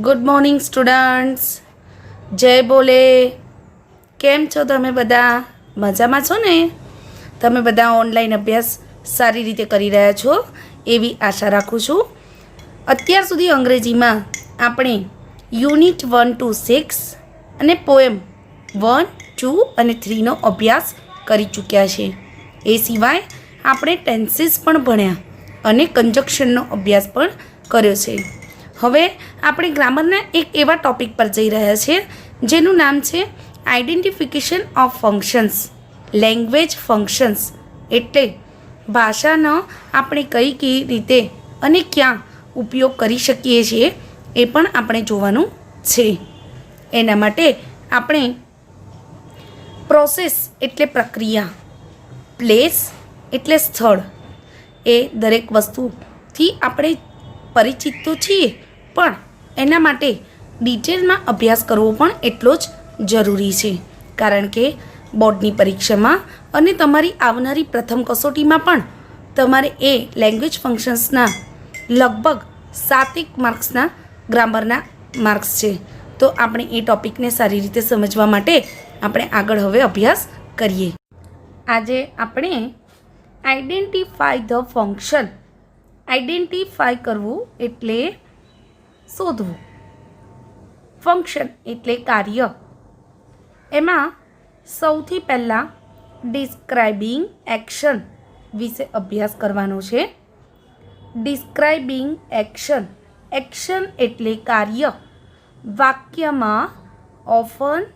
Good morning students. જય બોલે. કેમ છો તમે બધા? મજામાં છો ને? તમે બધા ઓનલાઈન અભ્યાસ સારી રીતે કરી રહ્યા છો એવી આશા રાખું છું. અત્યાર સુધી અંગ્રેજીમાં આપણે યુનિટ 1 to 6 અને પોએમ 1, 2 અને 3નો અભ્યાસ કરી ચૂક્યા છે. એ સિવાય આપણે ટેન્સીસ પણ ભણ્યા અને કંજક્શનનો અભ્યાસ પણ કર્યો છે. હવે આપણે ગ્રામરના એક એવા ટૉપિક પર જઈ રહ્યા છીએ જેનું નામ છે identification of functions. Language functions એટલે ભાષાનો આપણે કઈ રીતે અને ક્યાં ઉપયોગ કરી શકીએ છીએ એ પણ આપણે જોવાનું છે. એના માટે આપણે પ્રોસેસ એટલે પ્રક્રિયા, પ્લેસ એટલે સ્થળ, એ દરેક વસ્તુથી આપણે પરિચિત તો છીએ પણ એના માટે ડિટેલમાં અભ્યાસ કરવો પણ એટલો જ જરૂરી છે. કારણ કે બોર્ડની પરીક્ષામાં અને તમારી આવનારી પ્રથમ કસોટીમાં પણ તમારે એ લેંગ્વેજ ફંક્શન્સના લગભગ 7 માર્ક્સના ગ્રામરના માર્ક્સ છે. તો આપણે એ ટૉપિકને સારી રીતે સમજવા માટે આપણે આગળ હવે અભ્યાસ કરીએ. આજે આપણે આઇડેન્ટિફાય ધ ફંક્શન. આઇડેન્ટિફાય કરવું એટલે શોધવું, ફંક્શન એટલે કાર્ય. એમાં સૌથી પહેલાં ડિસ્ક્રાઇબિંગ એક્શન વિશે અભ્યાસ કરવાનો છે. Describing action. એક્શન એટલે કાર્ય. વાક્યમાં often,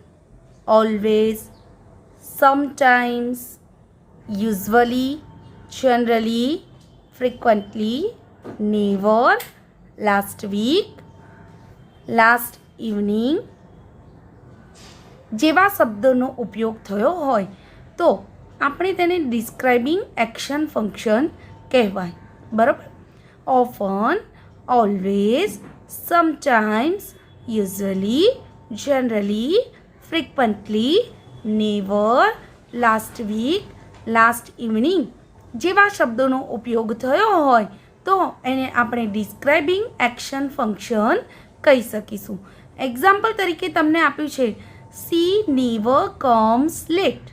always, sometimes, usually, generally, frequently, never, last week, last evening જેવા શબ્દોનો ઉપયોગ થયો હોય તો આપણે તેને ડિસ્ક્રાઇબિંગ એક્શન ફંક્શન કહેવાય. બરાબર? Often, always, sometimes, usually, generally, frequently, never, last week, last evening જેવા શબ્દોનો ઉપયોગ થયો હોય તો એને આપણે ડિસ્ક્રાઇબિંગ એક્શન ફંક્શન કહી શકીશું. એક્ઝામ્પલ તરીકે તમને આપ્યું છે she never comes late.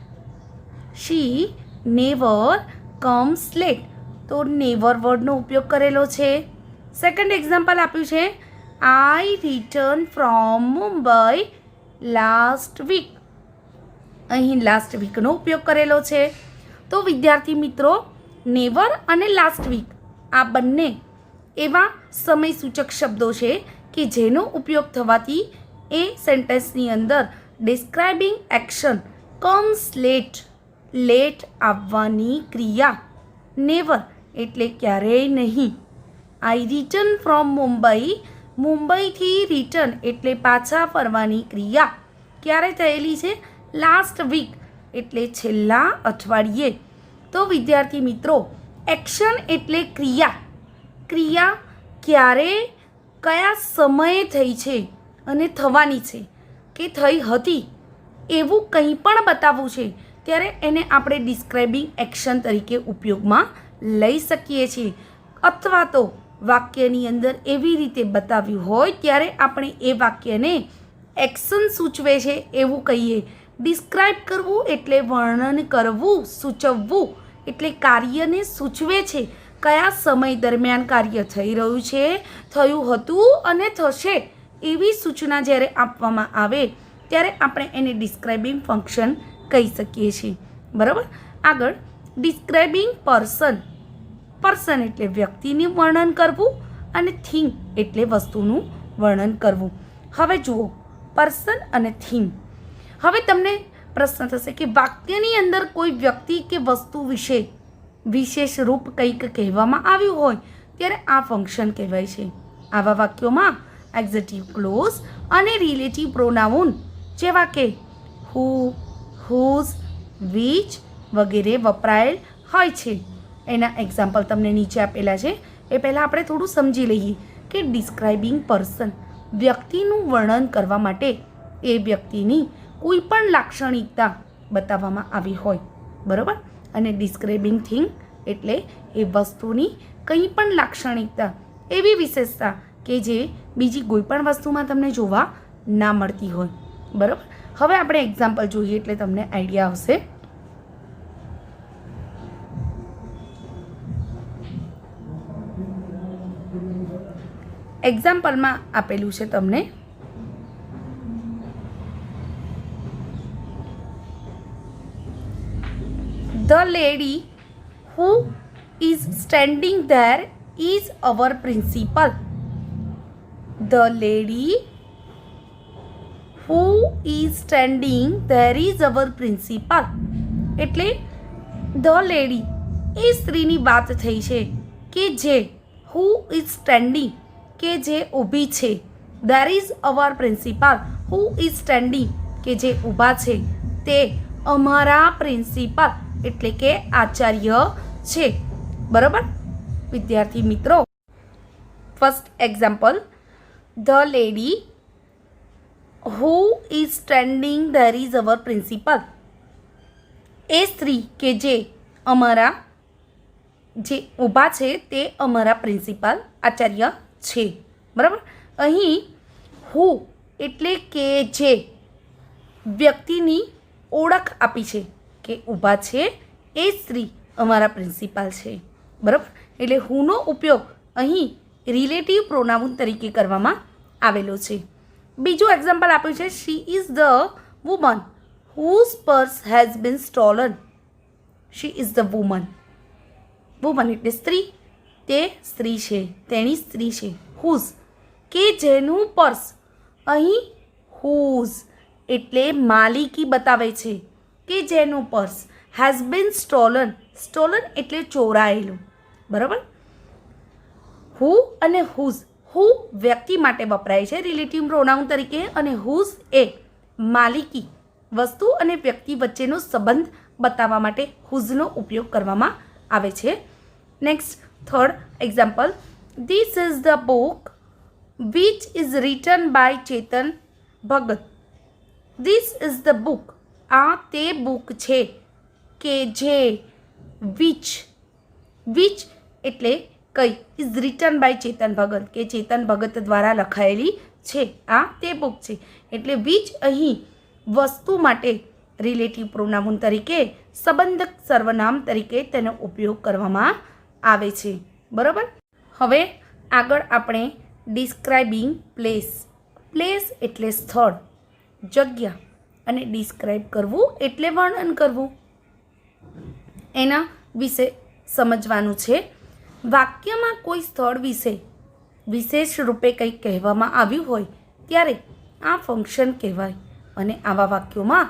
She never comes late, તો નેવર વર્ડનો ઉપયોગ કરેલો છે. સેકન્ડ એક્ઝામ્પલ આપ્યું છે I return from Mumbai last week. અહીં લાસ્ટ વીકનો ઉપયોગ કરેલો છે. તો વિદ્યાર્થી મિત્રો, નેવર અને લાસ્ટ વીક આ બંને એવા સમયસૂચક શબ્દો છે કે જેનો ઉપયોગ થવાથી એ સેન્ટેન્સની અંદર describing action comes late, late આવવાની ક્રિયા, નેવર એટલે ક્યારેય નહીં, આઈ રિટર્ન ફ્રોમ મુંબઈ, મુંબઈથી રિટર્ન એટલે પાછા ફરવાની ક્રિયા ક્યારે થયેલી છે? લાસ્ટ વીક એટલે છેલ્લા અઠવાડિયે. તો વિદ્યાર્થી મિત્રો, એક્શન એટલે ક્રિયા. ક્રિયા ક્યારે, કયા સમયે થઈ છે અને થવાની છે કે થઈ હતી એવું કંઈ પણ બતાવવું છે ત્યારે એને આપણે ડિસ્ક્રાઇબિંગ એક્શન તરીકે ઉપયોગમાં લઈ શકીએ છીએ. અથવા તો વાક્યની અંદર એવી રીતે બતાવ્યું હોય ત્યારે આપણે એ વાક્યને એક્શન સૂચવે છે એવું કહીએ. ડિસ્ક્રાઇબ કરવું એટલે વર્ણન કરવું, સૂચવવું એટલે કાર્યને સૂચવે છે. કયા સમય દરમિયાન કાર્ય થઈ રહ્યું છે, થયું હતું અને થશે એવી સૂચના જ્યારે આપવામાં આવે ત્યારે આપણે એને ડિસ્ક્રાઇબિંગ ફંક્શન કહી શકીએ છીએ. બરાબર? આગળ ડિસ્ક્રાઇબિંગ પર્સન. પર્સન એટલે વ્યક્તિનું વર્ણન કરવું અને થિંગ એટલે વસ્તુનું વર્ણન કરવું. હવે જુઓ, પર્સન અને થિંગ. હવે તમને પ્રશ્ન થશે કે વાક્યની અંદર કોઈ વ્યક્તિ કે વસ્તુ વિશે વિશેષ રૂપ કંઈક કહેવામાં આવ્યું હોય ત્યારે આ ફંક્શન કહેવાય છે. આવા વાક્યોમાં એક્ઝેક્ટિવ ક્લોઝ અને રિલેટિવ પ્રોનાઉન જેવા કે હુ, હુઝ, વિચ વગેરે વપરાયેલ હોય છે. એના એક્ઝામ્પલ તમને નીચે આપેલા છે. એ પહેલાં આપણે થોડું સમજી લઈએ કે ડિસ્ક્રાઇબિંગ પર્સન વ્યક્તિનું વર્ણન કરવા માટે એ વ્યક્તિની કોઈ પણ લાક્ષણિકતા બતાવવામાં આવી હોય. બરાબર? અને ડિસ્ક્રાઇબિંગ થિંગ એટલે એ વસ્તુની કંઈ પણ લાક્ષણિકતા, એવી વિશેષતા કે જે બીજી કોઈ પણ વસ્તુમાં તમને જોવા ના મળતી હોય. બરાબર. હવે આપણે એક્ઝામ્પલ જોઈએ એટલે તમને આઈડિયા આવશે. એક્ઝામ્પલમાં આપેલું છે તમને The lady who is standing there is our principal. The lady who is standing there is our principal. એટલે ધ લેડી એ સ્ત્રીની વાત થઈ છે કે જે who is standing કે જે ઊભી છે. there is our principal who is standing કે જે ઊભા છે તે અમારા પ્રિન્સિપાલ એટલે કે આચાર્ય છે. બરાબર વિદ્યાર્થી મિત્રો. First example, the lady who is standing there is our principal. એ સ્ત્રી કે જે અમારા જે ઊભા છે તે અમારા પ્રિન્સિપાલ આચાર્ય છે. બરાબર. અહીં હુ એટલે કે જે વ્યક્તિની ઓળખ આપી છે કે ઊભા છે એ સ્ત્રી અમારા પ્રિન્સિપાલ છે. બરાબર. એટલે હુનો ઉપયોગ અહીં રિલેટિવ પ્રોનાઉન તરીકે કરવામાં આવેલો છે. બીજું એક્ઝામ્પલ આપ્યું છે, she is the woman whose purse has been stolen. She is the woman. Woman એટલે સ્ત્રી, તે સ્ત્રી છે, તેણી સ્ત્રી છે. હુઝ કે જેનું પર્સ, અહીં હુઝ એટલે માલિકી બતાવે છે કે જેનું purse has been stolen. Stolen એટલે ચોરાયેલું. બરાબર. હુ અને હુઝ, હુ વ્યક્તિ માટે વપરાય છે રિલેટિવ પ્રોનાઉન તરીકે અને હુઝ એ માલિકી, વસ્તુ અને વ્યક્તિ વચ્ચેનો સંબંધ બતાવવા માટે હુઝનો ઉપયોગ કરવામાં આવે છે. Next third example, this is the book which is written by Chetan Bhagat. This is the book આ તે બુક છે કે જે વિચ એટલે કઈ, is written by Chetan Bhagat કે ચેતન ભગત દ્વારા લખાયેલી છે. આ તે બુક છે એટલે વિચ અહીં વસ્તુ માટે રિલેટિવ પ્રોનાઉન તરીકે, સંબંધક સર્વનામ તરીકે તેનો ઉપયોગ કરવામાં આવે છે. બરાબર. હવે આગળ આપણે ડિસ્ક્રાઇબિંગ પ્લેસ. પ્લેસ એટલે સ્થળ, જગ્યા, અને ડિસ્ક્રાઇબ કરવું એટલે વર્ણન કરવું, એના વિશે સમજવાનું છે. વાક્યમાં કોઈ સ્થળ વિશે વિશેષ રૂપે કંઈક કહેવામાં આવ્યું હોય ત્યારે આ ફંક્શન કહેવાય. અને આવા વાક્યોમાં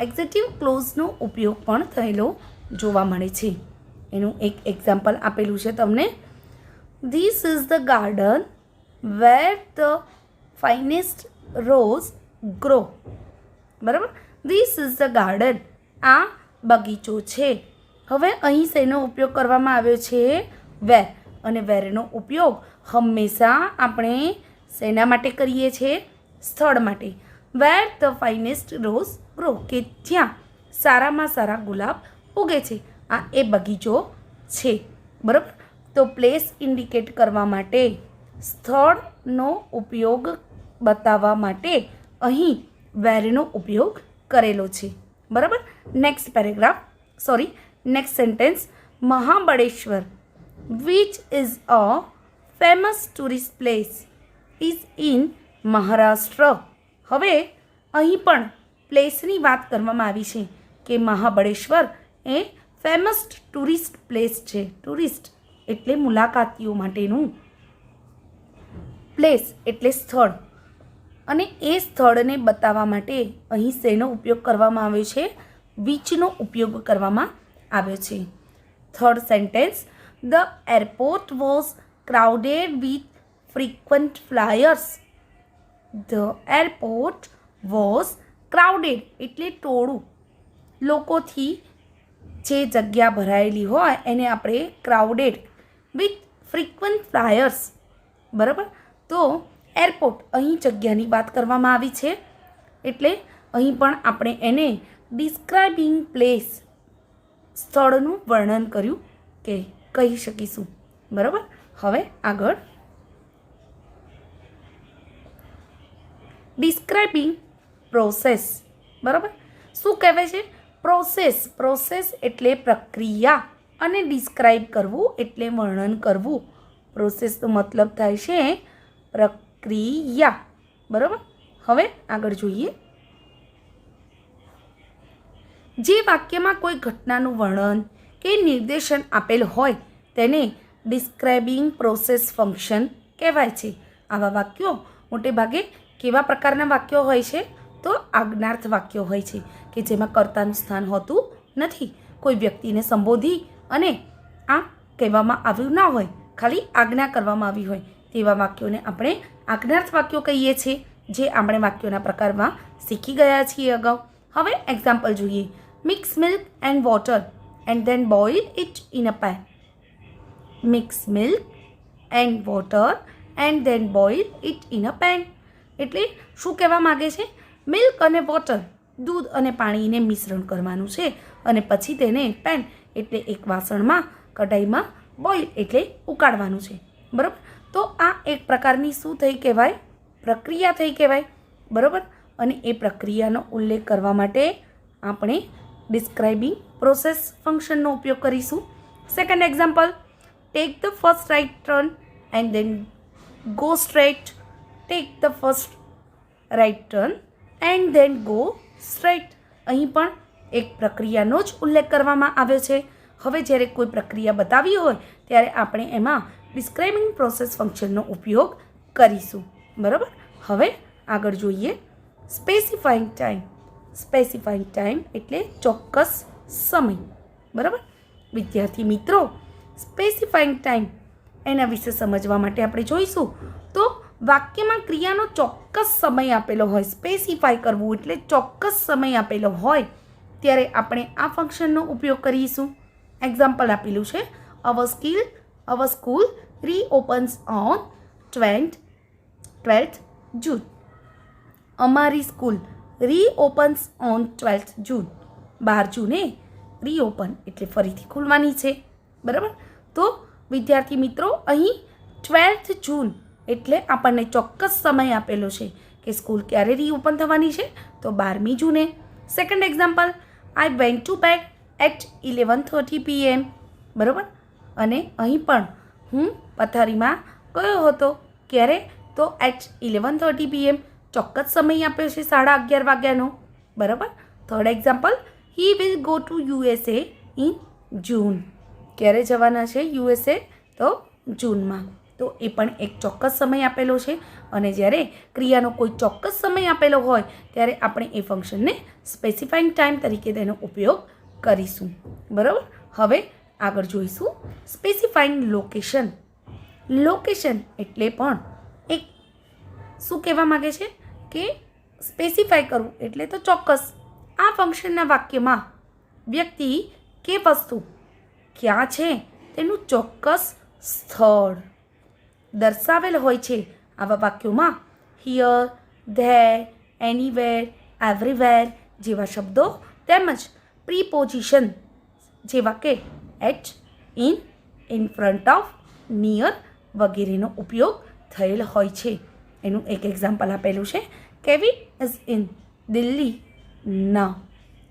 એક્ઝેક્ટિવ ક્લોઝનો ઉપયોગ પણ થયેલો જોવા મળે છે. એનું એક એક્ઝામ્પલ આપેલું છે તમને, this is the garden where the finest rose grow. બરાબર. ધીસ ઇઝ ધ ગાર્ડન આ બગીચો છે. હવે અહીં શેનો ઉપયોગ કરવામાં આવ્યો છે? વેર. અને વેરનો ઉપયોગ હંમેશા આપણે શેના માટે કરીએ છીએ? સ્થળ માટે. વેર ધ ફાઇનેસ્ટ રોઝ ગ્રો કે જ્યાં સારામાં સારા ગુલાબ ઉગે છે. આ એ બગીચો છે. બરાબર. તો પ્લેસ ઇન્ડિકેટ કરવા માટે, સ્થળનો ઉપયોગ બતાવવા માટે અહીં વેરનો ઉપયોગ કરેલો છે. બરાબર. Next paragraph, next sentence, Mahabaleshwar which is a famous tourist place is in Maharashtra. હવે અહીં પણ પ્લેસની વાત કરવામાં આવી છે કે મહાબળેશ્વર એ ફેમસ ટુરિસ્ટ પ્લેસ છે. ટુરિસ્ટ એટલે મુલાકાતીઓ માટેનું, પ્લેસ એટલે સ્થળ, અને એ સ્થળને બતાવવા માટે અહીં શેનો ઉપયોગ કરવામાં આવ્યો છે? વિચનો ઉપયોગ કરવામાં આવ્યો છે. Third sentence, The airport was crowded with frequent flyers. The airport was crowded એટલે ટોળું, લોકોથી જે જગ્યા ભરાયેલી હોય એને આપણે ક્રાઉડેડ વિથ ફ્રીક્વન્ટ ફ્લાયર્સ. બરાબર. તો એરપોર્ટ અહીં જગ્યાની વાત કરવામાં આવી છે એટલે અહીં પણ આપણે એને ડિસ્ક્રાઇબિંગ પ્લેસ, સ્થળનું વર્ણન કર્યું કે કહી શકીશું. બરાબર. હવે આગળ ડિસ્ક્રાઇબિંગ પ્રોસેસ. બરાબર, શું કહેવાય છે? પ્રોસેસ. પ્રોસેસ એટલે પ્રક્રિયા અને ડિસ્ક્રાઇબ કરવું એટલે વર્ણન કરવું. પ્રોસેસનો મતલબ થાય છે પ્રક્રિયા. બરાબર, હવે આગળ જોઈએ. જે વાક્યમાં કોઈ ઘટનાનું વર્ણન કે નિર્દેશન આપેલ હોય તેને ડિસ્ક્રાઇબિંગ પ્રોસેસ ફંક્શન કહેવાય છે. આવા વાક્યો મોટે ભાગે કેવા પ્રકારના વાક્યો હોય છે? તો આજ્ઞાર્થ વાક્યો હોય છે કે જેમાં કર્તાનું સ્થાન હોતું નથી. કોઈ વ્યક્તિને સંબોધી અને આ કહેવામાં આવ્યું ના હોય, ખાલી આજ્ઞા કરવામાં આવી હોય તેવા વાક્યોને આપણે આજ્ઞાર્થ વાક્યો કહીએ છીએ, જે આપણે વાક્યોના પ્રકારમાં શીખી ગયા છીએ અગાઉ. હવે એક્ઝામ્પલ જોઈએ. Mix milk and water and then boil it in a pan. Mix milk and water and then boil it in a pan. એટલે શું કહેવા માગે છે? મિલ્ક અને વોટર, દૂધ અને પાણીને મિશ્રણ કરવાનું છે અને પછી તેને પેન એટલે એક વાસણમાં, કઢાઈમાં બોઇલ એટલે ઉકાળવાનું છે. બરાબર, તો આ એક પ્રકારની શું થઈ કહેવાય? પ્રક્રિયા થઈ કહેવાય. બરાબર, અને એ પ્રક્રિયાનો ઉલ્લેખ કરવા માટે આપણે ડિસ્ક્રાઇબિંગ પ્રોસેસ ફંક્શનનો ઉપયોગ કરીશું. Second example. Take the first right turn and then go straight. Take the first right turn and then go straight. અહીં પણ એક પ્રક્રિયાનો જ ઉલ્લેખ કરવામાં આવ્યો છે. હવે જ્યારે કોઈ પ્રક્રિયા બતાવી હોય ત્યારે આપણે એમાં ડિસ્ક્રાઇબિંગ પ્રોસેસ ફંક્શનનો ઉપયોગ કરીશું. બરાબર, હવે આગળ જોઈએ. Specifying time. સ્પેસિફાઈંગ ટાઈમ એટલે ચોક્કસ સમય. બરાબર, વિદ્યાર્થી મિત્રો, સ્પેસિફાઈંગ ટાઈમ એના વિશે સમજવા માટે આપણે જોઈશું. તો વાક્યમાં ક્રિયાનો ચોક્કસ સમય આપેલો હોય, સ્પેસિફાઈ કરવું એટલે ચોક્કસ સમય આપેલો હોય ત્યારે આપણે આ ફંક્શનનો ઉપયોગ કરીશું. એક્ઝામ્પલ આપેલું છે. અવર સ્કૂલ રીઓપન્સ ઓન 12th જૂન. અમારી સ્કૂલ રીઓપન્સ ઓન 12th જૂન. 12 જૂને રીઓપન એટલે ફરીથી ખુલવાની છે. બરાબર, તો વિદ્યાર્થી મિત્રો, અહીં 12th જૂન એટલે આપણને ચોક્કસ સમય આપેલો છે કે સ્કૂલ ક્યારે રીઓપન થવાની છે, તો 12મી જૂને. Second example. I went to bed at 11:30 PM. બરાબર, અને અહીં પણ હું પથારીમાં ગયો હતો. ક્યારે? તો એટ 11:30 PM. ચોક્કસ સમય આપ્યો છે 11:30 વાગ્યાનો. બરાબર. Third example. He will go to USA in June. ક્યારે જવાના છે USA? તો જૂનમાં. તો એ પણ એક ચોક્કસ સમય આપેલો છે અને જ્યારે ક્રિયાનો કોઈ ચોક્કસ સમય આપેલો હોય ત્યારે આપણે એ ફંક્શનને સ્પેસિફાઈંગ ટાઈમ તરીકે તેનો ઉપયોગ કરીશું. બરાબર, હવે આગળ જોઈશું સ્પેસિફાઈંગ લોકેશન. લોકેશન એટલે પણ એક શું કહેવા માગે છે કે સ્પેસિફાઈ કરવું એટલે તો ચોક્કસ. આ ફંક્શનના વાક્યમાં વ્યક્તિ કે વસ્તુ ક્યાં છે તેનું ચોક્કસ સ્થળ દર્શાવેલ હોય છે. આવા વાક્યોમાં હિયર, ધેર, એનીવેર, એવરીવેર જેવા શબ્દો તેમજ પ્રીપોઝિશન જેવા કે at, in front of, near વગેરેનો ઉપયોગ થયેલ હોય છે. એનું એક એક્ઝામ્પલ આપેલું છે. કેવિન ઇઝ ઇન દિલ્હી ના.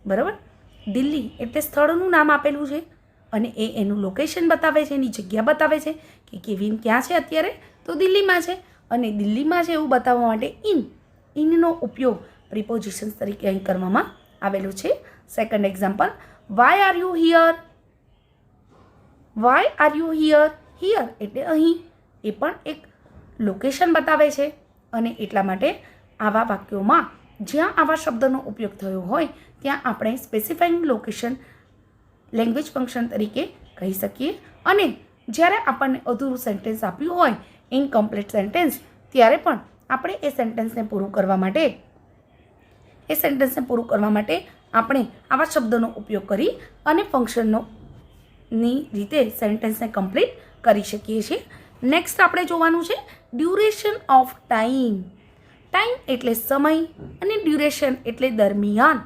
બરાબર, દિલ્હી એટલે સ્થળનું નામ આપેલું છે અને એ એનું લોકેશન બતાવે છે, એની જગ્યા બતાવે છે કે કેવિન ક્યાં છે અત્યારે, તો દિલ્હીમાં છે. અને દિલ્હીમાં છે એવું બતાવવા માટે ઇનનો ઉપયોગ પ્રિપોઝિશન્સ તરીકે અહીં કરવામાં આવેલું છે. Second example. Why are you here. Why are you here. Here એટલે અહીં. એ પણ એક લોકેશન બતાવે છે અને એટલા માટે આવા વાક્યોમાં જ્યાં આવા શબ્દનો ઉપયોગ થયો હોય ત્યાં આપણે સ્પેસિફાઈંગ લોકેશન લેંગ્વેજ ફંક્શન તરીકે કહી શકીએ. અને જ્યારે આપણને અધૂરું સેન્ટેન્સ આપ્યું હોય, ઇનકમ્પ્લીટ સેન્ટેન્સ, ત્યારે પણ આપણે એ સેન્ટેન્સને પૂરું કરવા માટે આપણે આવા શબ્દોનો ઉપયોગ કરી અને ફંક્શનની રીતે સેન્ટેન્સને કમ્પ્લીટ કરી શકીએ છીએ. નેક્સ્ટ આપણે જોવાનું છે ડ્યુરેશન ઓફ ટાઈમ. ટાઈમ એટલે સમય અને ડ્યુરેશન એટલે દરમિયાન.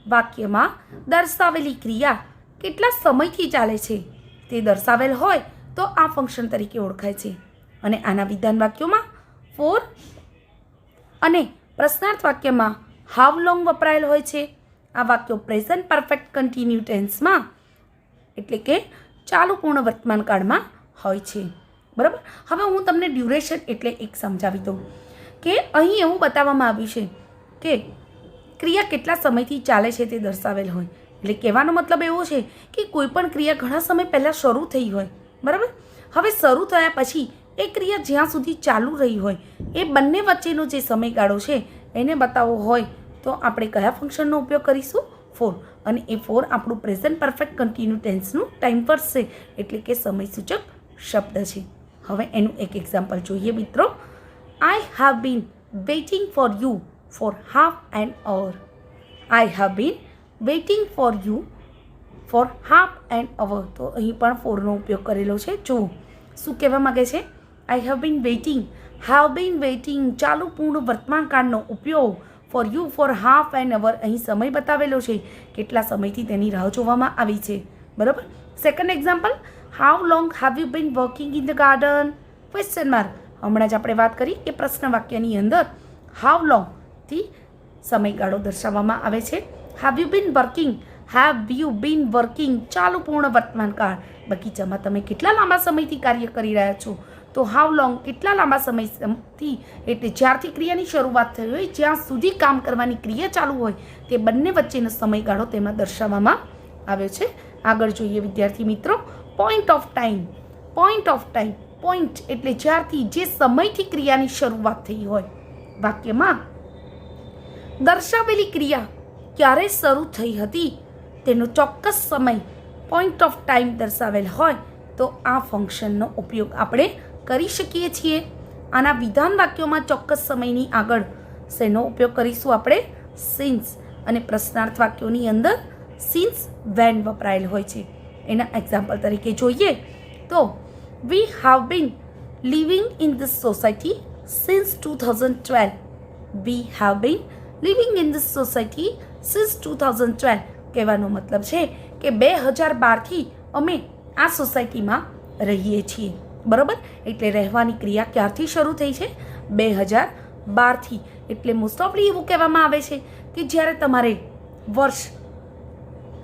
વાક્યમાં દર્શાવેલી ક્રિયા કેટલા સમયથી ચાલે છે તે દર્શાવેલ હોય તો આ ફંક્શન તરીકે ઓળખાય છે. અને આના વિધાન વાક્યોમાં ફોર અને પ્રશ્નાર્થ વાક્યમાં હાવ લોંગ વપરાયેલ હોય છે. આ વાક્યો પ્રેઝન્ટ પરફેક્ટ કન્ટિન્યુ ટેન્સમાં એટલે કે ચાલુ પૂર્ણ વર્તમાન કાળમાં હોય છે. બરાબર. હવે હું તમને ડ્યુરેશન એટલે એક સમજાવી દઉં કે અહીં એવું બતાવવામાં આવ્યું છે કે ક્રિયા કેટલા સમયથી ચાલે છે તે દર્શાવેલ હોય. એટલે કહેવાનો મતલબ એવો છે કે કોઈ પણ ક્રિયા ઘણા સમય પહેલાં શરૂ થઈ હોય. બરાબર. હવે શરૂ થયા પછી એ ક્રિયા જ્યાં સુધી ચાલુ રહી હોય એ બંને વચ્ચેનો જે સમયગાળો છે એને બતાવવો હોય તો આપણે કયા ફંક્શનનો ઉપયોગ કરીશું? ફોર. અને એ ફોર આપણું પ્રેઝન્ટ પરફેક્ટ કન્ટિન્યુ ટેન્સનું ટાઈમ વર્સ છે એટલે કે સમયસૂચક શબ્દ છે. હવે એનું એક એક્ઝામ્પલ જોઈએ મિત્રો. I have been waiting for you for half an hour. I have been waiting for you for half an hour. તો અહીં પણ ફોરનો ઉપયોગ કરેલો છે. જુઓ શું કહેવા માગે છે. આઈ હેવ બીન વેઇટિંગ ચાલુ પૂર્ણ વર્તમાન કાળનો ઉપયોગ for you for half an hour. અહીં સમય બતાવેલો છે, કેટલા સમયથી તેની રાહ જોવામાં આવી છે. બરાબર. Second example. How long have you been working in the garden? Question mark. હમણાં જ આપણે વાત કરી કે પ્રશ્ન વાક્યની અંદર હાઉ લોંગથી સમયગાળો દર્શાવવામાં આવે છે. હેવ યુ બીન વર્કિંગ ચાલુ પૂર્ણ વર્તમાન કાળ. બગીચામાં તમે કેટલા લાંબા સમયથી કાર્ય કરી રહ્યા છો? તો હાઉ લોંગ કેટલા લાંબા સમયથી એટલે જ્યારથી ક્રિયાની શરૂઆત થઈ હોય જ્યાં સુધી કામ કરવાની ક્રિયા ચાલુ હોય તે બંને વચ્ચેનો સમયગાળો તેમાં દર્શાવવામાં આવ્યો છે. આગળ જોઈએ વિદ્યાર્થી મિત્રો. Point of time. પોઈન્ટ એટલે જ્યારથી જે સમયથી ક્રિયાની શરૂઆત થઈ હોય. વાક્યમાં દર્શાવેલી ક્રિયા ક્યારે શરૂ થઈ હતી તેનો ચોક્કસ સમય પોઈન્ટ ઓફ ટાઈમ દર્શાવેલ હોય તો આ ફંક્શનનો ઉપયોગ આપણે કરી શકીએ છીએ. આના વિધાન વાક્યોમાં ચોક્કસ સમયની આગળ શેનો ઉપયોગ કરીશું આપણે? સિન્સ. અને પ્રશ્નાર્થ વાક્યોની અંદર સિન્સ વેન વપરાયેલ હોય છે. એના એક્ઝામ્પલ તરીકે જોઈએ તો we have been living in this society since 2012. We have been living in this society since 2012. કહેવાનો મતલબ છે કે 2012થી અમે આ સોસાયટીમાં રહીએ છીએ. બરાબર. એટલે રહેવાની ક્રિયા ક્યારથી શરૂ થઈ છે? 2012થી. એટલે મોસ્ટ ઓફલી એવું કહેવામાં આવે છે કે જ્યારે તમારે વર્ષ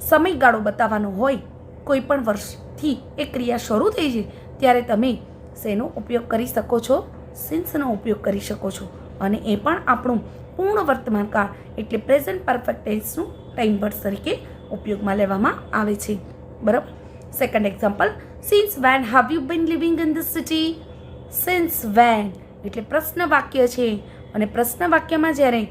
સમયગાળો બતાવવાનો હોય કોઈ પણ વર્ષથી એ ક્રિયા શરૂ થઈ છે ત્યારે તમે શેનો ઉપયોગ કરી શકો છો? સિન્સનો ઉપયોગ કરી શકો છો. અને એ પણ આપણું પૂર્ણ વર્તમાન કાળ એટલે પ્રેઝન્ટ પરફેક્ટ ટેન્સનું ટાઈમ વર્સ તરીકે ઉપયોગમાં લેવામાં આવે છે. બરાબર. Second example. Since when have you been living in this city? Since when એટલે પ્રશ્ન વાક્ય છે અને પ્રશ્ન વાક્યમાં જ્યારે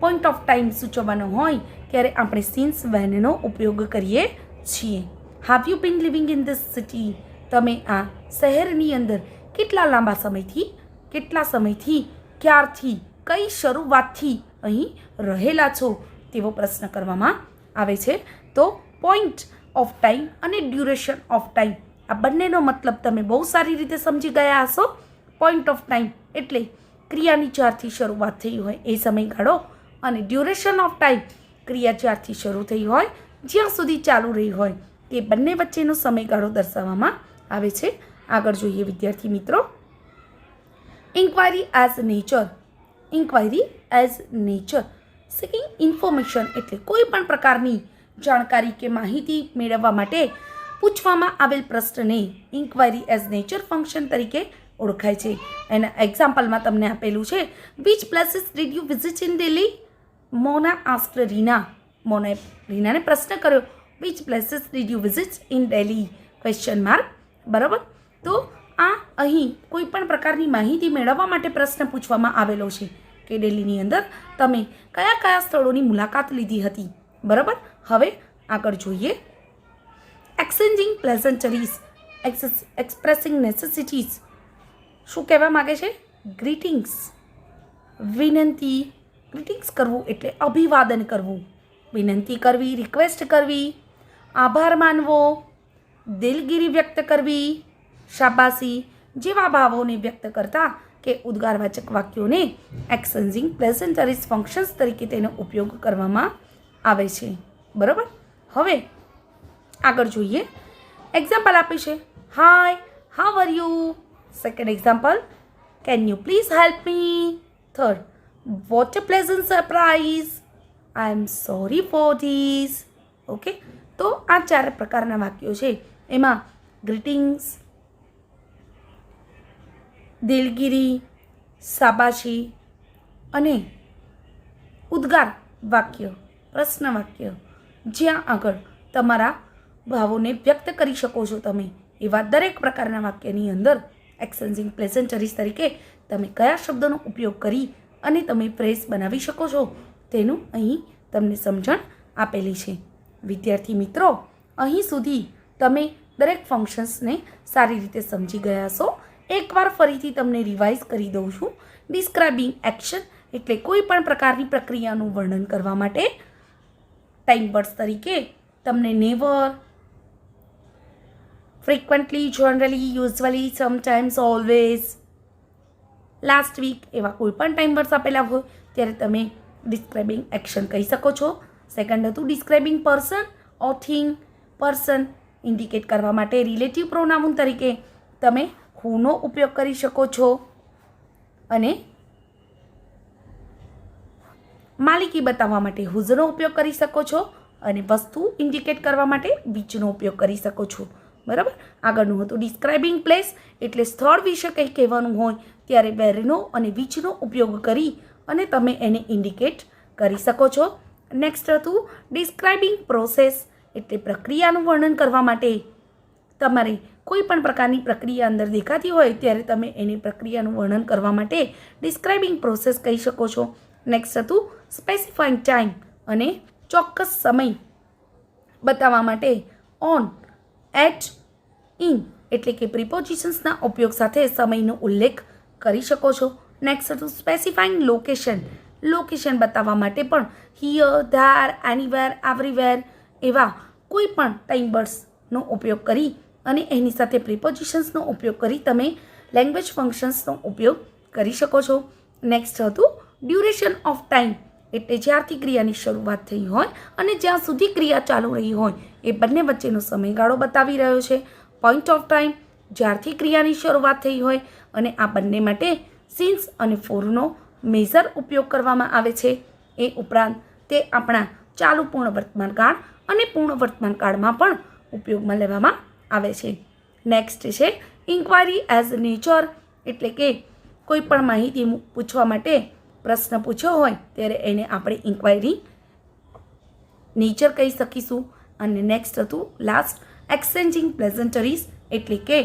પોઈન્ટ ઓફ ટાઈમ સૂચવવાનો હોય ત્યારે આપણે સિન્સ વેનનો ઉપયોગ કરીએ છીએ. Have you been living in this city? તમે આ શહેરની અંદર કેટલા લાંબા સમયથી ક્યારથી કઈ શરૂઆતથી અહીં રહેલા છો તેવો પ્રશ્ન કરવામાં આવે છે. તો પોઈન્ટ ઓફ ટાઈમ અને ડ્યુરેશન ઓફ ટાઈમ આ બંનેનો મતલબ તમે બહુ સારી રીતે સમજી ગયા હશો. પોઈન્ટ ઓફ ટાઈમ એટલે ક્રિયાની જ્યારથી શરૂઆત થઈ હોય એ સમયગાળો અને ડ્યુરેશન ઓફ ટાઈમ ક્રિયા જ્યારથી શરૂ થઈ હોય જ્યાં સુધી ચાલુ રહી હોય તે બંને વચ્ચેનો સમયગાળો દર્શાવવામાં આવે છે. આગળ જોઈએ વિદ્યાર્થી મિત્રો. Inquiry as nature. Seeking information એટલે કોઈ પણ પ્રકારની જાણકારી કે માહિતી મેળવવા માટે પૂછવામાં આવેલ પ્રશ્નને ઇન્ક્વાયરી એઝ નેચર ફંક્શન તરીકે ઓળખાય છે. એના એક્ઝામ્પલમાં તમને આપેલું છે. Which places did you visit in Delhi? Mona asked Reena. મોનાએ રીનાને પ્રશ્ન કર્યો which places did you visit in Delhi? Question mark. બરાબર. તો આ અહીં કોઈ પણ પ્રકારની માહિતી મેળવવા માટે પ્રશ્ન પૂછવામાં આવેલો છે કે દિલ્હીની અંદર તમે કયા કયા સ્થળોની મુલાકાત લીધી હતી. બરાબર. હવે આગળ જોઈએ. Exchanging pleasantries expressing necessities. શું કહેવા માગે છે? ગ્રીટિંગ્સ. વિનંતી. ગ્રીટિંગ્સ કરવું એટલે અભિવાદન કરવું. વિનંતી કરવી, રિક્વેસ્ટ કરવી, આભાર માનવો, દિલગીરી વ્યક્ત કરવી, શાબાશી જેવા ભાવોને વ્યક્ત કરતા કે ઉદ્ગારવાચક વાક્યોને એક્સચેન્જિંગ પ્લેઝન્ટરીઝ ફંક્શન્સ તરીકે તેનો ઉપયોગ કરવામાં આવે છે. બરાબર. હવે આગળ જોઈએ. એક્ઝામ્પલ આપે છે. Hi, how are you? Second example. Can you please help me? Third. What a pleasant surprise, I am sorry for this. Okay, તો આ 4 પ્રકારના વાક્યો છે. એમાં ગ્રીટિંગ્સ, દિલગીરી, શાબાશી અને ઉદ્ગાર વાક્ય, પ્રશ્ન વાક્ય, જ્યાં આગળ તમારા ભાવોને વ્યક્ત કરી શકો છો તમે, એવા દરેક પ્રકારના વાક્યની અંદર એક્સચેન્જિંગ પ્લેઝન્ટરીઝ તરીકે તમે કયા શબ્દોનો ઉપયોગ કરી અને તમે ફ્રેઝ બનાવી શકો છો તેનું અહીં તમને સમજણ આપેલી છે. વિદ્યાર્થી મિત્રો, અહીં સુધી તમે દરેક ફંક્શન્સને સારી રીતે સમજી ગયા છો. એકવાર ફરીથી તમને રિવાઇઝ કરી દઉં છું. ડિસ્ક્રાઇબિંગ એક્શન એટલે કોઈ પણ પ્રકારની પ્રક્રિયાનું વર્ણન કરવા માટે ટાઈમ વર્ડ્સ તરીકે તમને never, frequently, generally, usually, sometimes, always, last week એવા કોઈ પણ ટાઈમ વર્ડ્સ આપેલા હોય ત્યારે તમે ડિસ્ક્રાઇબિંગ એક્શન કહી શકો છો. સેકન્ડ હતું ડિસ્ક્રાઇબિંગ પર્સન ઓર થિંગ. પર્સન ઇન્ડિકેટ કરવા માટે રિલેટિવ પ્રોનાઉન તરીકે તમે હુનો ઉપયોગ કરી શકો છો અને માલિકી બતાવવા માટે હુઝનો ઉપયોગ કરી શકો છો અને વસ્તુ ઇન્ડિકેટ કરવા માટે વિચનો ઉપયોગ કરી શકો છો. બરાબર. આગળનું હતું ડિસ્ક્રાઇબિંગ પ્લેસ એટલે સ્થળ વિશે કંઈ કહેવાનું હોય ત્યારે વેરનો અને વિચનો ઉપયોગ કરી અને તમે એને ઇન્ડિકેટ કરી શકો છો. નેક્સ્ટ હતું ડિસ્ક્રાઇબિંગ પ્રોસેસ એટલે પ્રક્રિયાનું વર્ણન કરવા માટે તમારે કોઈ પણ પ્રકારની પ્રક્રિયા અંદર દેખાતી હોય ત્યારે તમે એની પ્રક્રિયાનું વર્ણન કરવા માટે ડિસ્ક્રાઇબિંગ પ્રોસેસ કહી શકો છો. નેક્સ્ટ હતું સ્પેસિફાઈંગ ટાઈમ અને ચોક્કસ સમય બતાવવા માટે ઓન, એટ, ઇન એટલે કે પ્રિપોઝિશન્સના ઉપયોગ સાથે સમયનો ઉલ્લેખ કરી શકો છો. નેક્સ્ટ હતું સ્પેસિફાઈંગ લોકેશન. લોકેશન બતાવવા માટે પણ હિયર, ધેર, એનીવેર, એવરીવેર એવા કોઈ પણ ટાઈમ વર્ડ્સનો ઉપયોગ કરી અને એની સાથે પ્રિપોઝિશન્સનો ઉપયોગ કરી તમે લેંગ્વેજ ફંક્શન્સનો ઉપયોગ કરી શકો છો. નેક્સ્ટ હતું ડ્યુરેશન ઓફ ટાઈમ એટલે જ્યારથી ક્રિયાની શરૂઆત થઈ હોય અને જ્યાં સુધી ક્રિયા ચાલુ રહી હોય એ બંને વચ્ચેનો સમયગાળો બતાવી રહ્યો છે. પોઈન્ટ ઓફ ટાઈમ જ્યારથી ક્રિયાની શરૂઆત થઈ હોય અને આ બંને માટે સિન્સ અને ફોરનો મેજર ઉપયોગ કરવામાં આવે છે. એ ઉપરાંત તે આપણા ચાલુ પૂર્ણ વર્તમાનકાળ અને પૂર્ણ વર્તમાનકાળમાં પણ ઉપયોગમાં લેવામાં આવે છે. નેક્સ્ટ છે ઇન્ક્વાયરી એઝ નેચર એટલે કે કોઈ પણ માહિતી પૂછવા માટે પ્રશ્ન પૂછ્યો હોય ત્યારે એને આપણે ઇન્ક્વાયરી નેચર કહી શકીશું. અને નેક્સ્ટ હતું લાસ્ટ એક્સચેન્જિંગ પ્લેઝન્ટરીઝ એટલે કે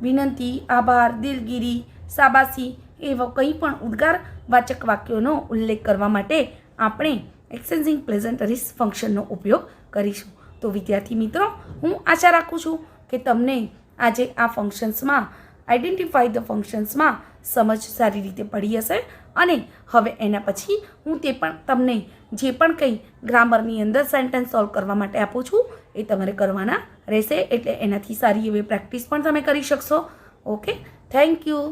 વિનંતી, આભાર, દિલગીરી, શાબાશી એવા કંઈ પણ ઉદ્ગારવાચક વાક્યોનો ઉલ્લેખ કરવા માટે આપણે એક્સચેન્જિંગ પ્લેઝન્ટરીઝ ફંક્શનનો ઉપયોગ કરીશું. તો વિદ્યાર્થી મિત્રો, હું આશા રાખું છું કે તમને આજે આ ફંક્શન્સમાં આઈડેન્ટિફાઈ ધ ફંક્શન્સમાં સમજ સારી રીતે પડી હશે અને હવે એના પછી હું તે પણ તમને જે પણ કંઈ ગ્રામરની અંદર સેન્ટેન્સ સોલ્વ કરવા માટે આપું છું એ તમારે કરવાના રહેશે. એટલે એનાથી સારી એવી પ્રેક્ટિસ પણ તમે કરી શકશો. Okay, thank you.